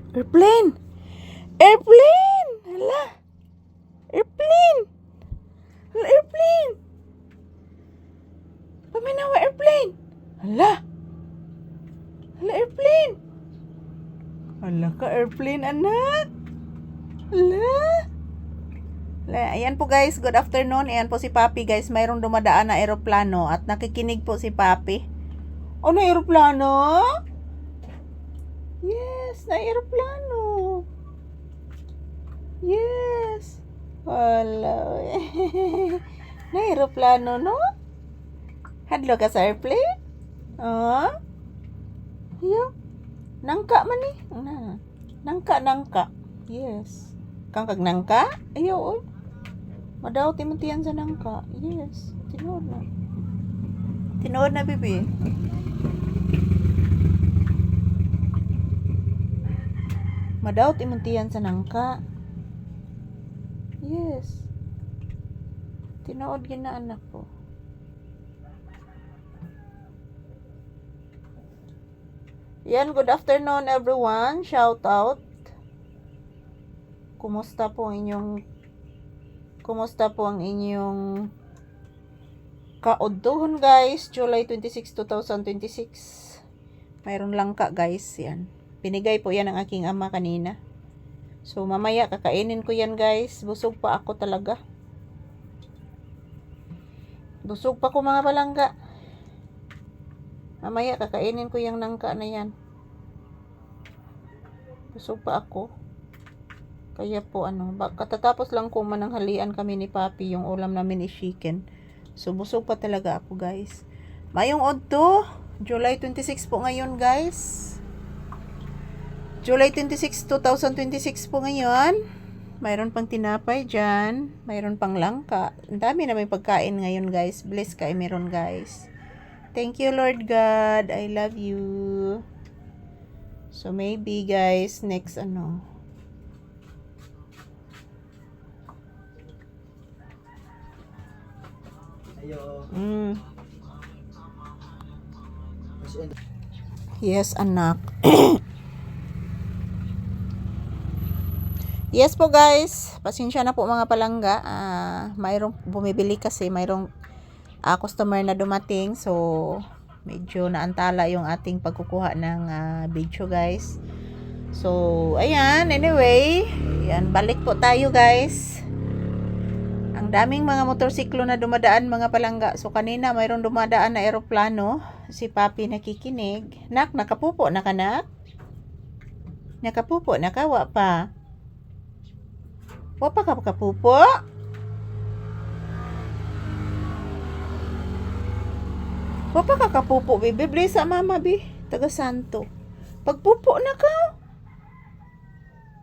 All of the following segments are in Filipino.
Airplane! Airplane! Hala! Airplane! Hala, airplane! Paminawa, airplane! Hala! Hala, airplane! Hala ka, airplane, anak! Hala! Hala, ayan po guys, good afternoon. Ayan po si Papi guys, mayroong dumadaan na eroplano at nakikinig po si Papi. Oh, na eroplano? Yes, na eroplano. Yes. Wala. Na eroplano, no? Hadlo ka sa airplane? Oh? Yo. Nangka man ni. Nangka. Yes. Kang kag nangka? Ayo, oy. Madaw timuntiyan sa nangka. Yes. Tinuod na. Tinuod na, bibi. Madaw timuntiyan sa nangka. Yes. Tinuod gina anak ko. Yan, good afternoon everyone. Shout out. Kumusta po ang inyong kaudtuhon guys? July 26, 2026. Mayroon langka guys, yan. Binigay po yan ng aking ama kanina. So mamaya kakainin ko yan guys. Busog pa ako talaga. Busog pa ko mga palangga. Mamaya kakainin ko yung nangka na yan. Busog pa ako. Kaya po katatapos lang ko mananghalian kami ni Papi, yung ulam namin is chicken. So busog pa talaga ako guys. Mayong odto, July 26 po ngayon guys. July 26, 2026 po ngayon. Mayroon pang tinapay dyan. Mayroon pang langka. Ang dami na may pagkain ngayon guys. Bless kayo meron guys. Thank you Lord God. I love you. So maybe guys, next Ayo. Yes, anak. Yes po guys. Pasensya na po mga palangga. Mayroong bumibili kasi. Mayroong customer na dumating. So, medyo naantala yung ating pagkukuha ng video guys. So, ayan. Anyway. Ayan, balik po tayo guys. Ang daming mga motorsiklo na dumadaan mga palangga. So kanina mayroong dumadaan na eroplano. Si Papi nakikinig. Nak, nakapupo na ka nak? Nakapupo na ka? Wa pa? Wa pa ka kapupo? Wa pa ka kapupo, bibi? Bili sa mama, bi. Taga Santo. Pagpupo na ka?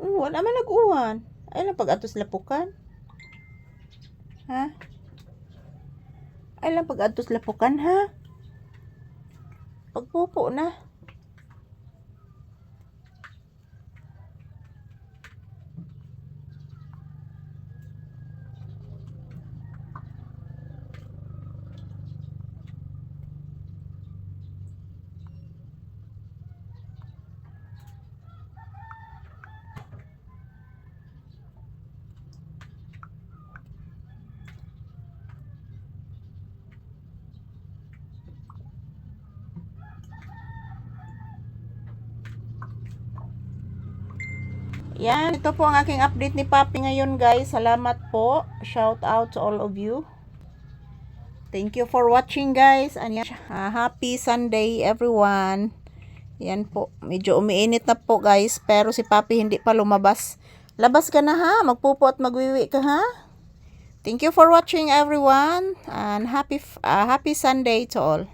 Wala man nag-uwan. Ay lang pag-atos lapukan. Ha? Ay lang pag-atos lapukan ha? Pagpupo na. Yan, ito po ang aking update ni Papi ngayon guys. Salamat po. Shout out to all of you. Thank you for watching guys. And yan, happy Sunday everyone. Yan po. Medyo umiinit na po guys. Pero si Papi hindi pa lumabas. Labas ka na ha. Magpupo at magwiwi ka ha. Thank you for watching everyone. And happy Sunday to all.